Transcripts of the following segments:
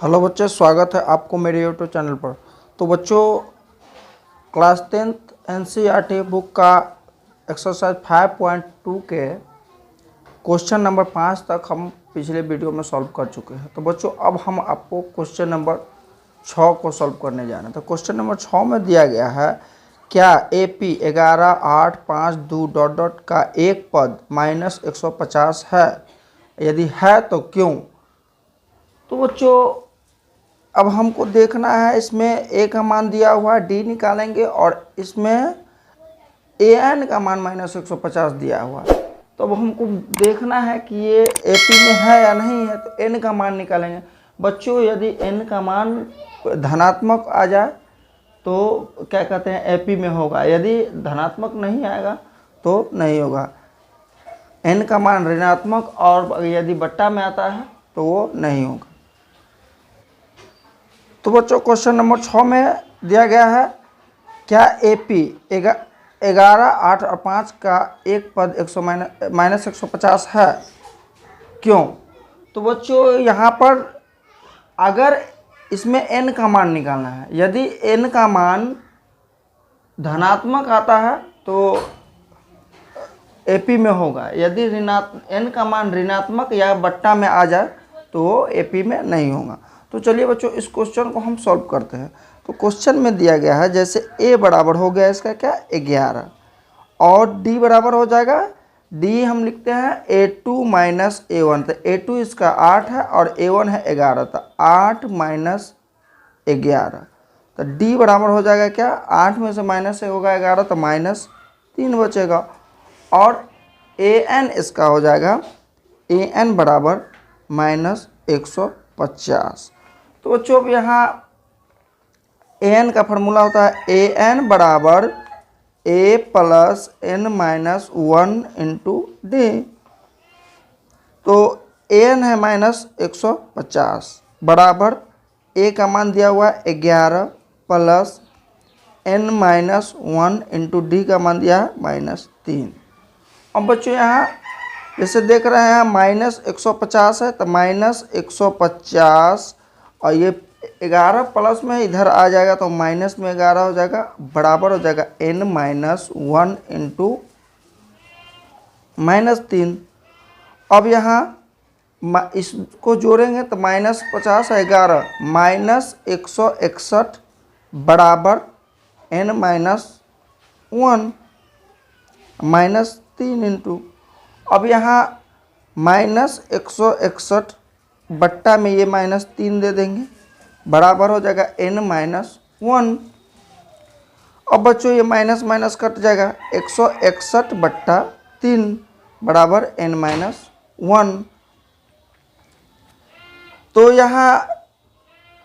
Hello बच्चे, स्वागत है आपको मेरे यूट्यूब चैनल पर। तो बच्चों, क्लास 10th एनसीईआरटी बुक का एक्सरसाइज 5.2 के क्वेश्चन नंबर 5 तक हम पिछले वीडियो में सॉल्व कर चुके हैं। तो बच्चों, अब हम आपको क्वेश्चन नंबर 6 को सॉल्व करने जा रहे हैं। तो क्वेश्चन नंबर 6 में दिया गया है, क्या AP 11, 8, 5, 2 डॉट डॉट का एक पद -150 है? यदि है तो क्यों? तो बच्चों, अब हमको देखना है, इसमें ए का मान दिया हुआ है, डी निकालेंगे, और इसमें an का मान -150 दिया हुआ है। तो अब हमको देखना है कि ये AP में है या नहीं है, तो n का मान निकालेंगे। बच्चों, यदि n का मान धनात्मक आ जाए तो क्या कहते हैं, AP में होगा। यदि धनात्मक नहीं आएगा तो नहीं होगा। n का मान ऋणात्मक और यदि बट्टा में आता है तो वो नहीं होगा। तो बच्चों, क्वेश्चन नंबर 6 में दिया गया है, क्या AP 11, 8 और 5 का एक पद -150 है? क्यों? तो बच्चों, यहाँ पर अगर इसमें n का मान निकालना है, यदि n का मान धनात्मक आता है तो AP में होगा। यदि n का मान ऋणात्मक या बट्टा में आ जाए तो AP में नहीं होगा। तो चलिए बच्चों, इस क्वेश्चन को हम सॉल्व करते हैं। तो क्वेश्चन में दिया गया है, जैसे a बराबर हो गया इसका क्या 11, और d बराबर हो जाएगा, d हम लिखते हैं A2 माइनस A1। तो A2 इसका 8 है और A1 है 11, तो 8 माइनस 11। तो d बराबर हो जाएगा क्या, 8 में से माइनस होगा 11, तो -3 बचेगा। और an इसका हो जाएगा, an बराबर -150। तो बच्चों, अब यहाँ an का फार्मूला होता है an बराबर a plus n minus 1 into D. तो an है -150 बराबर a का मान दिया हुआ है 11 plus n minus 1 into D का मान दिया है -3। अब बच्चों, यहाँ जैसे देख रहे हैं -150 है, तो -150 और ये 11 प्लस में इधर आ जाएगा तो माइनस में 11 हो जाएगा, बराबर हो जाएगा n माइनस 1 इंटू -3। अब यहाँ इसको जोड़ेंगे तो -50 है 11 -161 बराबर n माइनस 1 -3 इंटू, अब यहाँ -161 बट्टा में ये -3 दे देंगे, बराबर हो जाएगा n माइनस 1। अब बच्चों, ये माइनस माइनस कट जाएगा, 161 बट्टा 3 बराबर n माइनस 1। तो यहाँ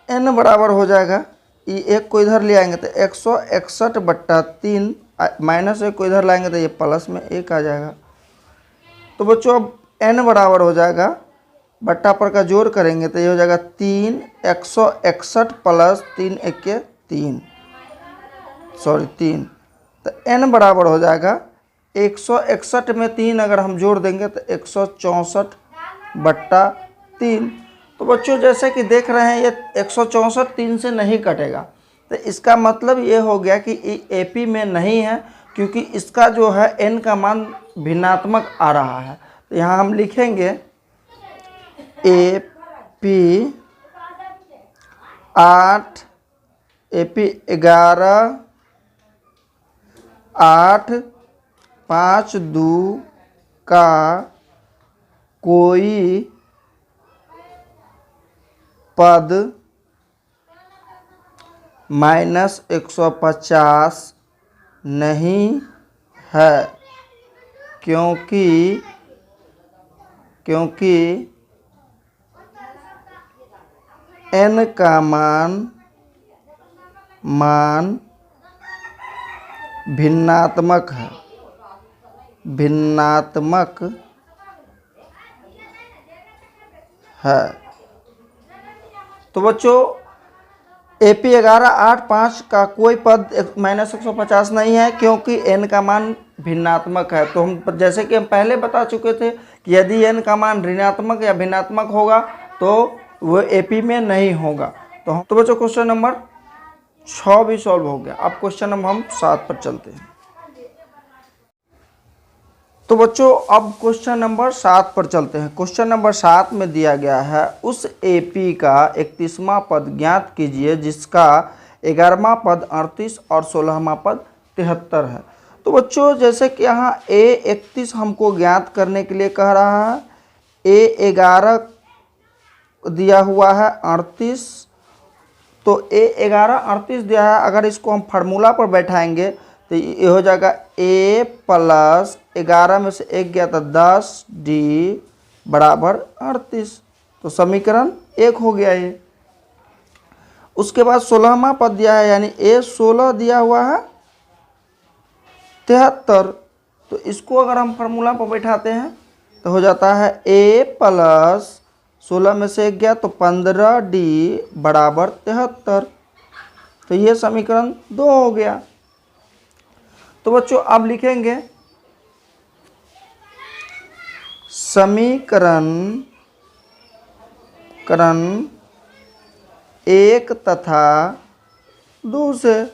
n बराबर हो जाएगा, ये एक को इधर ले आएंगे तो 161 बट्टा 3, माइनस एक को इधर लाएंगे तो ये प्लस में 1 आ जाएगा। तो बच्चों, अब n बराबर हो जाएगा, बट्टा पर का जोड़ करेंगे तो ये हो जाएगा 3, 161 प्लस 3 1 3, सॉरी 3। तो n बराबर हो जाएगा 161 में 3 अगर हम जोड़ देंगे तो 164 बट्टा 3। तो बच्चों, जैसे कि देख रहे हैं, ये 164 3 से नहीं कटेगा, तो इसका मतलब ये हो गया कि AP में नहीं है, क्योंकि इसका जो है n का मान भिन्नात्मक आ रहा है। तो यहाँ हम लिखेंगे AP 8, AP 11, 8, 5, 2 का कोई पद -150 नहीं है, क्योंकि n का मान भिन्नात्मक है। तो बच्चों, AP 11, 8, 5 का कोई पद -150 नहीं है, क्योंकि n का मान भिन्नात्मक है। तो हम, जैसे कि हम पहले बता चुके थे कि यदि n का मान ऋणात्मक या भिन्नात्मक होगा तो वो एपी में नहीं होगा। तो बच्चों क्वेश्चन नंबर 6 भी सॉल्व हो गया। अब क्वेश्चन नंबर हम 7 पर चलते हैं। तो बच्चों अब क्वेश्चन नंबर 7 पर चलते हैं। क्वेश्चन नंबर 7 में दिया गया है उस एपी का 31वां पद ज्ञात कीजिए जिसका 11वां पद 38 और 16वां पद 73 है। तो बच्चों जैसे कि यहाँ A31 हमको ज्ञात करने के लिए कह रहा है, A11 दिया हुआ है 38, तो A11 38 दिया है। अगर इसको हम फार्मूला पर बैठाएंगे तो ये हो जाएगा A प्लस 11 में से 1 गया था 10D बराबर 38। तो समीकरण 1 हो गया ये। उसके बाद 16वां पद दिया है, यानी A16 दिया हुआ है 73। तो इसको अगर हम फार्मूला पर बैठाते हैं तो हो जाता है A प्लस 16 में से 1 गया तो 15D बराबर 73। तो ये समीकरण 2 हो गया। तो बच्चों अब लिखेंगे समीकरण 1 तथा 2 से।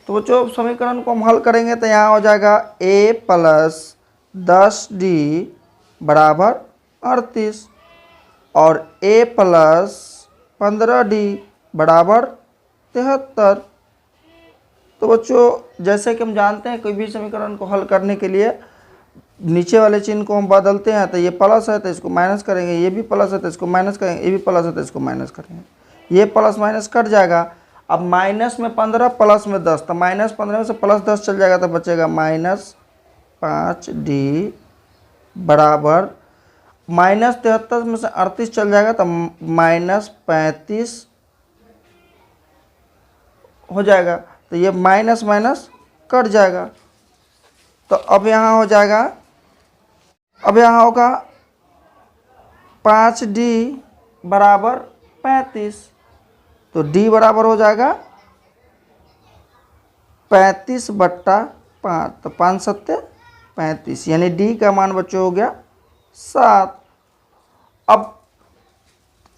तो बच्चों समीकरण को हम हल करेंगे तो यहाँ हो जाएगा A प्लस 10D बराबर 38 और A प्लस 15D बराबर 73। तो बच्चों जैसे कि हम जानते हैं कोई भी समीकरण को हल करने के लिए नीचे वाले चिन्ह को हम बदलते हैं। तो ये प्लस है तो इसको माइनस करेंगे, ये भी प्लस है तो इसको माइनस करेंगे, ये भी प्लस है तो इसको माइनस करेंगे। ये प्लस माइनस कट जाएगा। अब माइनस में 15 प्लस में 10, तो -15 में से +10 चल जाएगा तो बचेगा -5D बराबर -73 में से 38 चल जाएगा तो -35 हो जाएगा। तो ये माइनस माइनस कट जाएगा। तो अब यहाँ हो जाएगा, अब यहाँ होगा 5D बराबर 35। तो D बराबर हो जाएगा 35/5। तो 5 सत्ते 35, यानी D का मान बच्चों हो गया 7। अब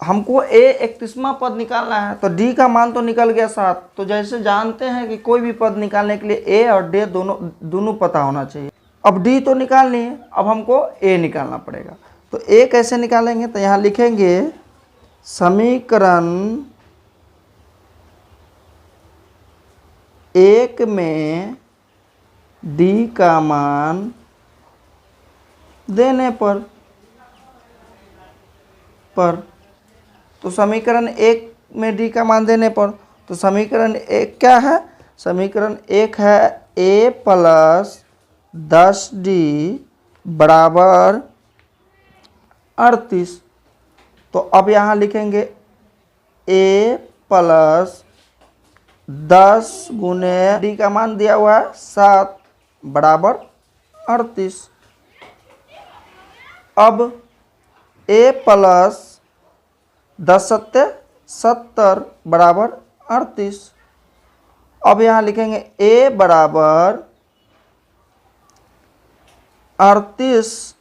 हमको A31वां पद निकालना है तो D का मान तो निकल गया 7। तो जैसे जानते हैं कि कोई भी पद निकालने के लिए A और D दोनों पता होना चाहिए। अब D तो निकाल लिए, अब हमको A निकालना पड़ेगा। तो A कैसे निकालेंगे तो यहाँ लिखेंगे समीकरण 1 में D का मान देने पर तो समीकरण 1 में D का मान देने पर, तो समीकरण 1 क्या है, समीकरण 1 है A प्लस 10D बराबर 38। तो अब यहाँ लिखेंगे A प्लस 10 गुने D का मान दिया हुआ है 7 बराबर 38। अब A प्लस 10 सत्ते 70 बराबर 38। अब यहाँ लिखेंगे A बराबर 38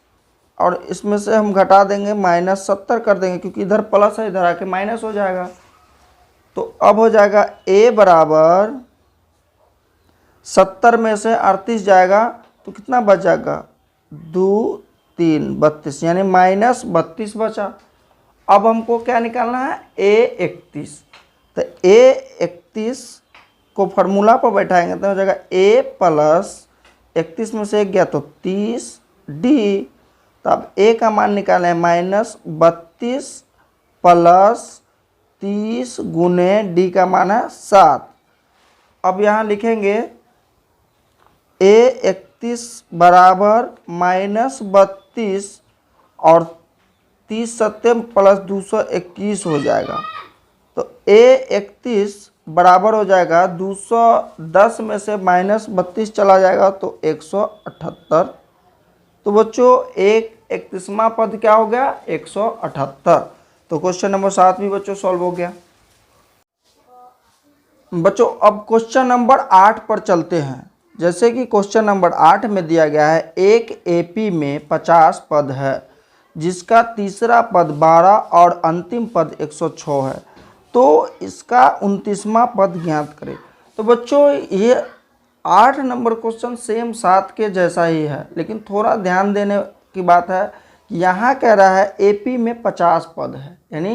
और इसमें से हम घटा देंगे -70 कर देंगे, क्योंकि इधर प्लस है इधर आके माइनस हो जाएगा। तो अब हो जाएगा A बराबर 70 में से 38 जाएगा तो कितना बच जाएगा 2 3 32, यानी -32 बचा। अब हमको क्या निकालना है A31। तो A31 को फार्मूला पर बैठाएंगे तो हो जाएगा A प्लस 31 में से 1 गया तो 30D। तो अब A का मान निकालें -32 प्लस 30 गुने D का मान है 7। अब यहाँ लिखेंगे A31 बराबर -32 और 30 सत्ते प्लस 221 हो जाएगा। तो A31 बराबर हो जाएगा 210 में से -32 चला जाएगा तो 178। तो बच्चों 31वां पद क्या हो गया 178। तो क्वेश्चन नंबर 7 भी बच्चों सॉल्व हो गया। बच्चों अब क्वेश्चन नंबर 8 पर चलते हैं। जैसे कि क्वेश्चन नंबर 8 में दिया गया है एक एपी में 50 पद है जिसका तीसरा पद 12 और अंतिम पद 106 है, तो इसका 29वां पद ज्ञात करें। तो बच्चों ये 8 नंबर क्वेश्चन सेम 7 के जैसा ही है, लेकिन थोड़ा ध्यान देने की बात है कि यहाँ कह रहा है एपी में 50 पद है, यानी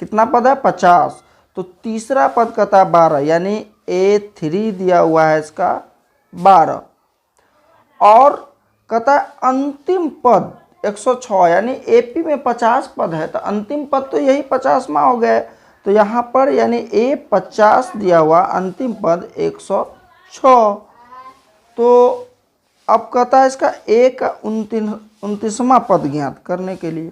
कितना पद है 50, तो तीसरा पद कहता है 12, यानी A3 दिया हुआ है इसका 12, और कहता है अंतिम पद 106, यानी एपी में 50 पद है तो अंतिम पद तो यही 50वां हो गया, तो यहाँ पर यानी A50 दिया हुआ, अंतिम पद 106। तो अब कहता है इसका A का 29वां पद ज्ञात करने के लिए।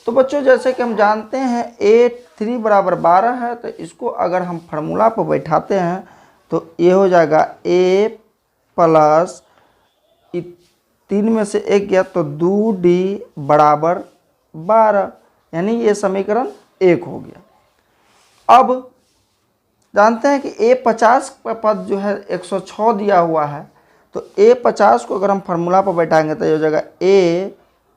तो बच्चों जैसे कि हम जानते हैं A3 बराबर 12 है, तो इसको अगर हम फार्मूला पर बैठाते हैं तो ये हो जाएगा A प्लस 3 में से 1 गया तो 2D बराबर 12, यानी ये समीकरण 1 हो गया। अब जानते हैं कि A50 का पद जो है 106 दिया हुआ है, तो A50 को अगर हम फार्मूला पर बैठाएंगे तो ये हो जाएगा A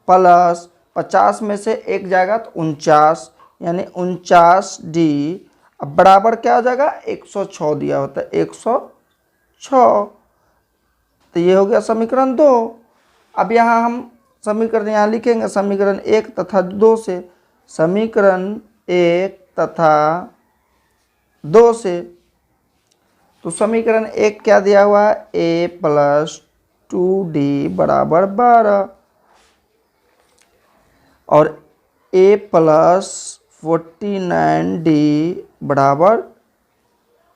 प्लस 50 में से 1 जाएगा तो 49, यानी 49D, अब बराबर क्या हो जाएगा 106 दिया होता है 106, तो ये हो गया समीकरण 2। अब यहाँ हम समीकरण यहाँ लिखेंगे समीकरण 1 तथा 2 से, समीकरण 1 तथा 2 से, तो समीकरण 1 क्या दिया हुआ है A प्लस 2D बराबर 12, और A प्लस 49D बराबर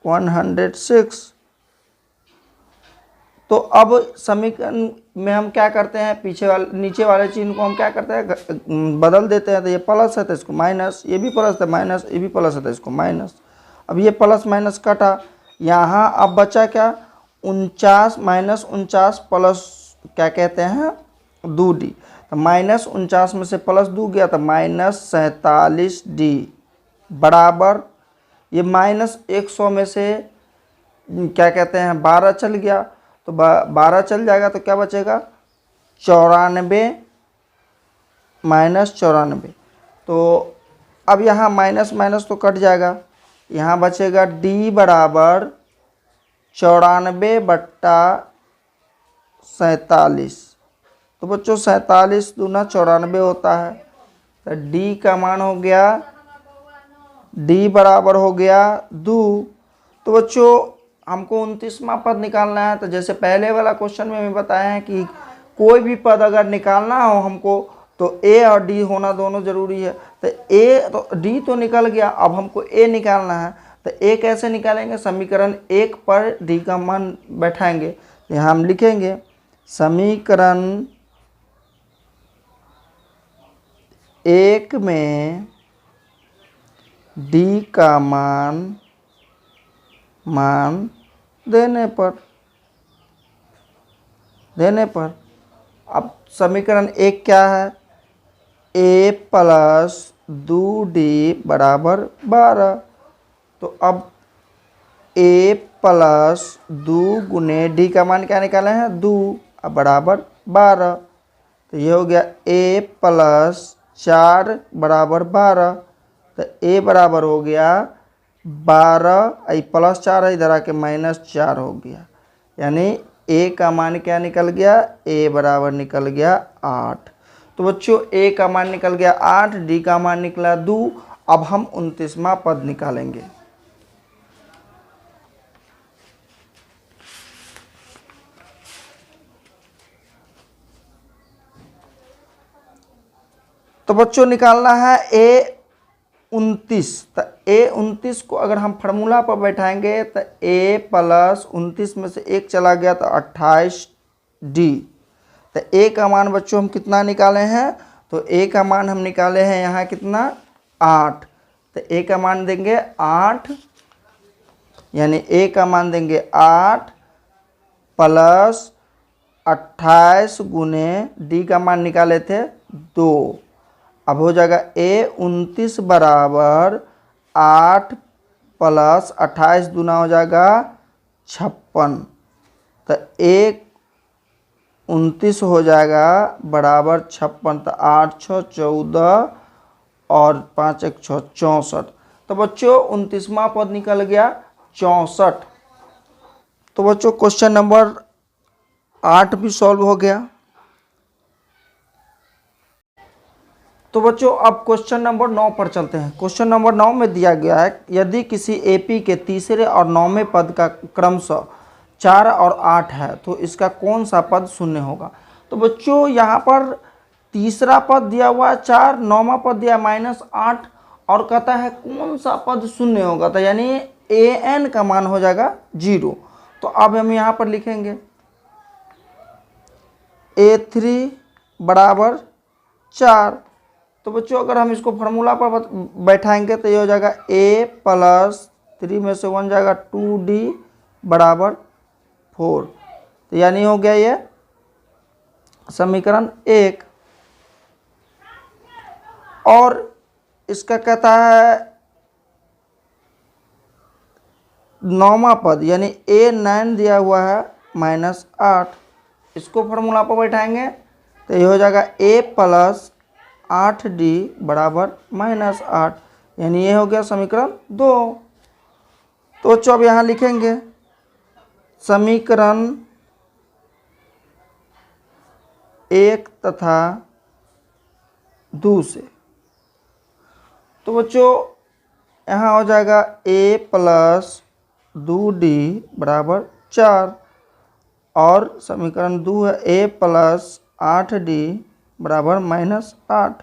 106। तो अब समीकरण में हम क्या करते हैं, पीछे वाले नीचे वाले चिन्ह को हम क्या करते हैं बदल देते हैं, तो ये प्लस है तो इसको माइनस, ये भी प्लस है माइनस, ये भी प्लस है तो इसको माइनस। अब ये प्लस माइनस कटा, यहाँ अब बचा क्या 49 माइनस 49 प्लस क्या कहते हैं 2D, तो माइनस 49 में से प्लस 2 गया तो माइनस 47D बराबर, ये माइनस 100 में से क्या कहते हैं 12 चल गया, तो 12 चल जाएगा तो क्या बचेगा 94 माइनस 94, तो अब यहाँ माइनस माइनस तो कट जाएगा, यहाँ बचेगा D बराबर 94 बट्टा 47, तो बच्चों 47 दूना 94 होता है, तो D का मान हो गया, D बराबर हो गया 2। तो बच्चों हमको 29वां पद निकालना है, तो जैसे पहले वाला क्वेश्चन में भी बताया है कि कोई भी पद अगर निकालना हो हमको तो A और D होना दोनों जरूरी है, तो D तो निकल गया, अब हमको A निकालना है, तो A कैसे निकालेंगे, समीकरण 1 पर D का मान बैठाएंगे, तो यहाँ हम लिखेंगे समीकरण 1 में D का मान देने पर अब समीकरण 1 क्या है A प्लस 2D बराबर 12, तो अब A प्लस 2 गुने D का मान क्या निकाले हैं 2, अब बराबर 12, तो ये हो गया A प्लस 4 बराबर 12, तो A बराबर हो गया 12, प्लस 4 है इधर आके माइनस 4 हो गया, यानी A का मान क्या निकल गया A बराबर निकल गया 8। तो बच्चों A का मान निकल गया 8, D का मान निकला 2। अब हम 29वां पद निकालेंगे। तो बच्चों निकालना है A29, तो A29 को अगर हम फार्मूला पर बैठाएंगे तो A प्लस 29 में से 1 चला गया तो 28D, तो A का मान बच्चों हम कितना निकाले हैं, तो A का मान हम निकाले हैं यहाँ कितना 8, तो A का मान देंगे 8, यानी A का मान देंगे 8 प्लस 28 गुने D का मान निकाले थे 2, अब हो जाएगा A29 बराबर 8 प्लस 28 दूना हो जाएगा 56, तो 29 हो जाएगा बराबर 56, तो 8 6 14 और 5 1 6 64। तो बच्चों 29वां पद निकल गया 64। तो बच्चों क्वेश्चन नंबर 8 भी सॉल्व हो गया। तो बच्चों अब क्वेश्चन नंबर 9 पर चलते हैं। क्वेश्चन नंबर 9 में दिया गया है यदि किसी एपी के तीसरे और 9वें पद का क्रमशः 4 और 8 है तो इसका कौन सा पद शून्य होगा। तो बच्चों यहाँ पर तीसरा पद दिया हुआ है 4, 9वां पद दिया -8 और कहता है कौन सा पद शून्य होगा, तो यानी ए एन का मान हो जाएगा 0। तो अब हम यहाँ पर लिखेंगे A3 बराबर 4। तो बच्चों अगर हम इसको फार्मूला पर बैठाएंगे तो ये हो जाएगा A प्लस 3 में से 1 जाएगा 2D बराबर 4। तो यानी हो गया ये समीकरण 1। और इसका कहता है 9वां पद यानी A9 दिया हुआ है -8। इसको फार्मूला पर बैठाएंगे तो ये हो जाएगा A प्लस 8D बराबर -8, यानी ये हो गया समीकरण 2। तो बच्चों अब यहाँ लिखेंगे समीकरण 1 तथा 2 से। तो बच्चों यहाँ हो जाएगा A प्लस 2D बराबर 4 और समीकरण 2 है A प्लस 8D बराबर -8।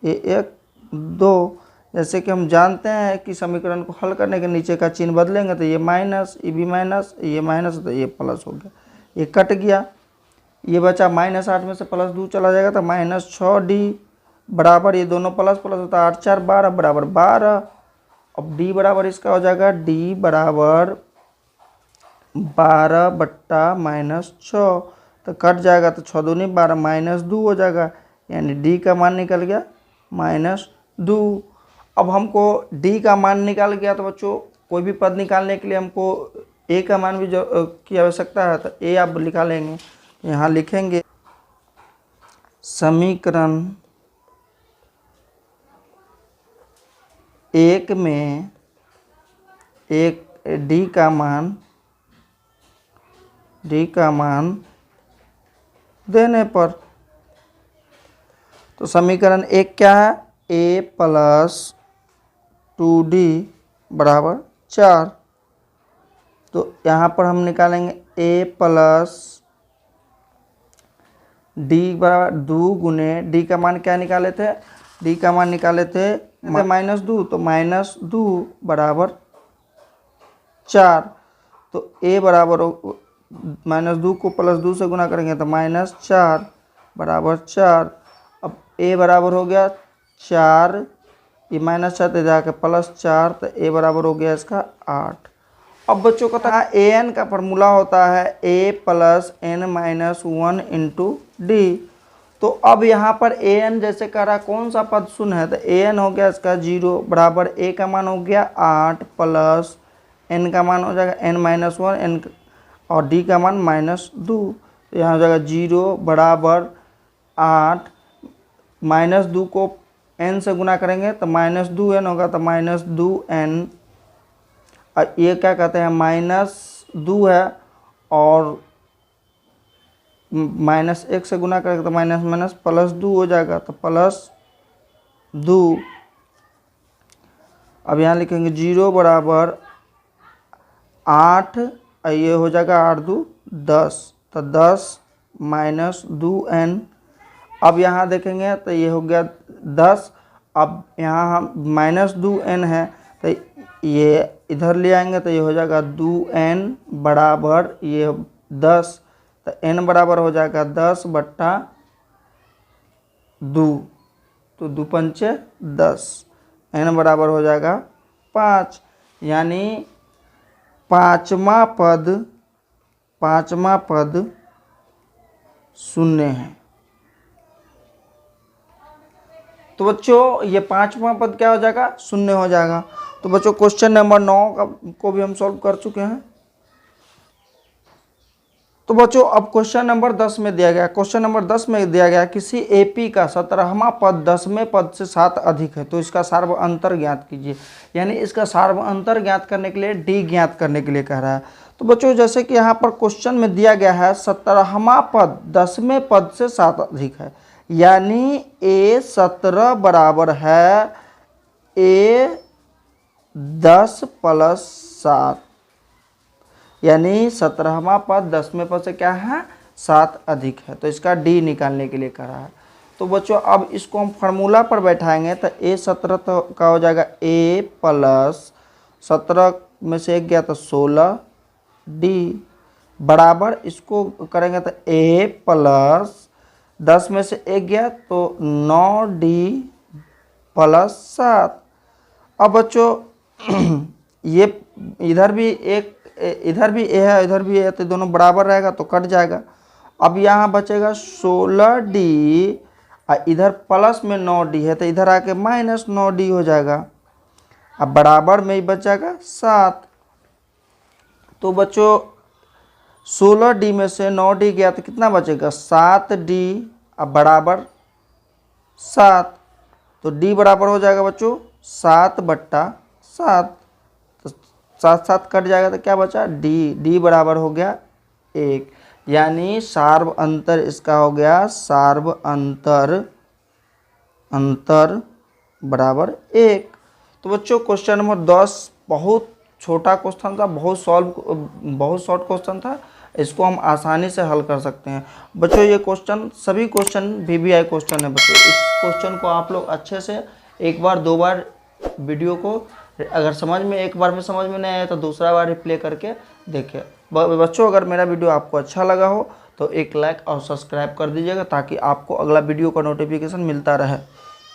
ये 1 2, जैसे कि हम जानते हैं कि समीकरण को हल करने के नीचे का चिन्ह बदलेंगे तो ये माइनस, ये भी माइनस, ये माइनस, तो ये प्लस हो गया, ये कट गया, ये बचा -8 में से +2 चला जाएगा तो -6D बराबर, ये दोनों प्लस प्लस होता है 8 4 12 बराबर 12। अब D बराबर इसका हो जाएगा D बराबर 12 बट्टा -6, तो कट जाएगा तो 6 दूनी 12 -2 हो जाएगा, यानी D का मान निकल गया -2। अब हमको D का मान निकाल गया तो बच्चों कोई भी पद निकालने के लिए हमको A का मान भी की आवश्यकता है, तो A आप निकालेंगे। यहाँ लिखेंगे समीकरण 1 में एक D का मान देने पर, तो समीकरण 1 क्या है A प्लस 2D बराबर 4। तो यहाँ पर हम निकालेंगे A प्लस D बराबर 2 गुने D का मान क्या निकाले थे, D का मान निकाले थे -2, तो -2 बराबर 4। तो A बराबर -2 को +2 से गुना करेंगे तो -4 बराबर 4। अब A बराबर हो गया 4, ये -4 तो जाकर +4, तो A बराबर हो गया इसका 8। अब बच्चों को कहा an का फार्मूला होता है A plus n-1 into D। तो अब यहाँ पर an जैसे कह रहा कौन सा पद शून्य है, तो an हो गया इसका 0 बराबर A का मान हो गया 8 प्लस n का मान हो जाएगा n-1 n और D का मान -2। तो यहाँ हो जाएगा 0 बराबर 8, -2 को n से गुना करेंगे तो -2n होगा, तो -2n, और ये क्या कहते हैं -2 है और -1 से गुना करेंगे तो माइनस +2 हो जाएगा, तो +2। अब यहाँ लिखेंगे 0 बराबर 8, ये हो जाएगा 8 2 10, तो 10 -2n। अब यहाँ देखेंगे तो ये हो गया 10। अब यहाँ हम -2n है तो ये इधर ले आएंगे तो ये हो जाएगा 2n बराबर ये 10, तो n बराबर हो जाएगा 10 बट्टा 2, तो 2 पंचे 10, n बराबर हो जाएगा 5, यानी पाँचवा पद शून्य है। तो बच्चों ये पाँचवा पद क्या हो जाएगा, शून्य हो जाएगा। तो बच्चों क्वेश्चन नंबर 9 को भी हम सॉल्व कर चुके हैं। तो बच्चों अब क्वेश्चन नंबर 10 में दिया गया, क्वेश्चन नंबर 10 में दिया गया किसी एपी का 17वां पद 10वें पद से 7 अधिक है, तो इसका सार्व अंतर ज्ञात कीजिए। यानी इसका सार्व अंतर ज्ञात करने के लिए डी ज्ञात करने के लिए कह रहा है। तो बच्चों जैसे कि यहाँ पर क्वेश्चन में दिया गया है 17वां पद 10वें पद से 7 अधिक है, यानी A17 बराबर है A10 + 7, यानी 17वां पद 10वें पद से क्या है 7 अधिक है, तो इसका डी निकालने के लिए कह रहा है। तो बच्चों अब इसको हम फार्मूला पर बैठाएंगे तो A17 तो का हो जाएगा A + 17 में से 1 गया तो 16 डी बराबर इसको करेंगे तो A + 10 में से 1 गया तो 9D + 7। अब बच्चों ये इधर भी A है इधर भी A है, तो दोनों बराबर रहेगा तो कट जाएगा। अब यहाँ बचेगा 16D और इधर प्लस में 9D है तो इधर आके -9D हो जाएगा। अब बराबर में ही बचेगा 7। तो बच्चों 16D में से 9D गया तो कितना बचेगा 7D अब बराबर 7, तो D बराबर हो जाएगा बच्चों 7/7, तो 7 कट जाएगा तो क्या बचा D बराबर हो गया 1, यानी सार्व अंतर इसका हो गया सार्व अंतर बराबर 1। तो बच्चों क्वेश्चन नंबर 10 बहुत छोटा क्वेश्चन था, बहुत शॉर्ट क्वेश्चन था, इसको हम आसानी से हल कर सकते हैं। बच्चों ये क्वेश्चन सभी क्वेश्चन VBI क्वेश्चन है बच्चों। इस क्वेश्चन को आप लोग अच्छे से एक बार 2 बार वीडियो को अगर समझ में एक बार में समझ में नहीं आया तो दूसरा बार रिप्ले करके देखें। बच्चों अगर मेरा वीडियो आपको अच्छा लगा हो तो एक लाइक और सब्सक्राइब कर दीजिएगा ताकि आपको अगला वीडियो का नोटिफिकेशन मिलता रहे।